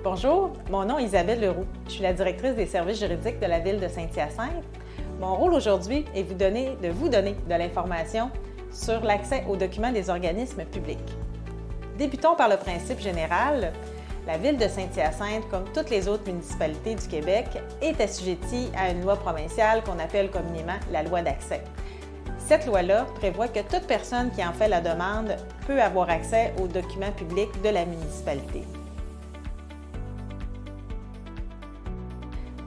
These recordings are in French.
Bonjour, mon nom est Isabelle Leroux. Je suis la directrice des services juridiques de la Ville de Saint-Hyacinthe. Mon rôle aujourd'hui est de vous donner de l'information sur l'accès aux documents des organismes publics. Débutons par le principe général. La Ville de Saint-Hyacinthe, comme toutes les autres municipalités du Québec, est assujettie à une loi provinciale qu'on appelle communément la loi d'accès. Cette loi-là prévoit que toute personne qui en fait la demande peut avoir accès aux documents publics de la municipalité.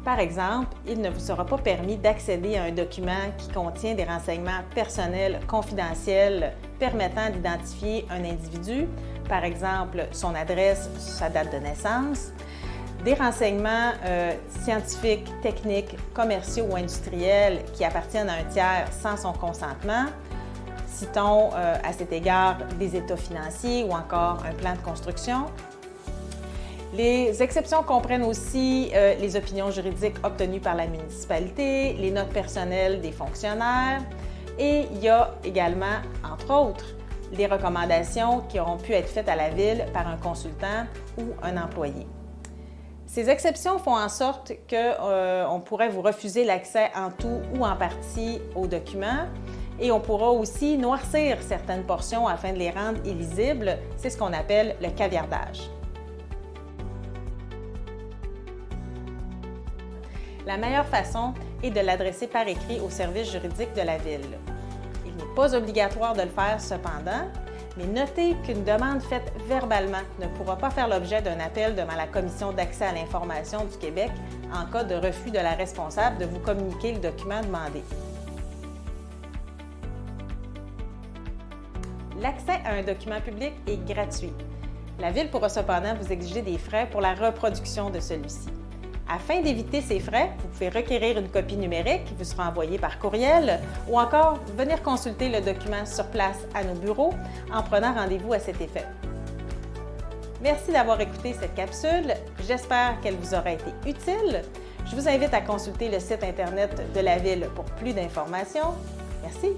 Par exemple, il ne vous sera pas permis d'accéder à un document qui contient des renseignements personnels confidentiels permettant d'identifier un individu, par exemple son adresse, sa date de naissance, des renseignements scientifiques, techniques, commerciaux ou industriels qui appartiennent à un tiers sans son consentement. Citons à cet égard des états financiers ou encore un plan de construction. Les exceptions comprennent aussi les opinions juridiques obtenues par la municipalité, les notes personnelles des fonctionnaires et il y a également, entre autres, les recommandations qui auront pu être faites à la Ville par un consultant ou un employé. Ces exceptions font en sorte qu'on pourrait vous refuser l'accès en tout ou en partie aux documents et on pourra aussi noircir certaines portions afin de les rendre illisibles. C'est ce qu'on appelle le caviardage. La meilleure façon est de l'adresser par écrit au service juridique de la Ville. Il n'est pas obligatoire de le faire cependant, mais notez qu'une demande faite verbalement ne pourra pas faire l'objet d'un appel devant la Commission d'accès à l'information du Québec en cas de refus de la responsable de vous communiquer le document demandé. L'accès à un document public est gratuit. La Ville pourra cependant vous exiger des frais pour la reproduction de celui-ci. Afin d'éviter ces frais, vous pouvez requérir une copie numérique qui vous sera envoyée par courriel ou encore venir consulter le document sur place à nos bureaux en prenant rendez-vous à cet effet. Merci d'avoir écouté cette capsule. J'espère qu'elle vous aura été utile. Je vous invite à consulter le site Internet de la Ville pour plus d'informations. Merci.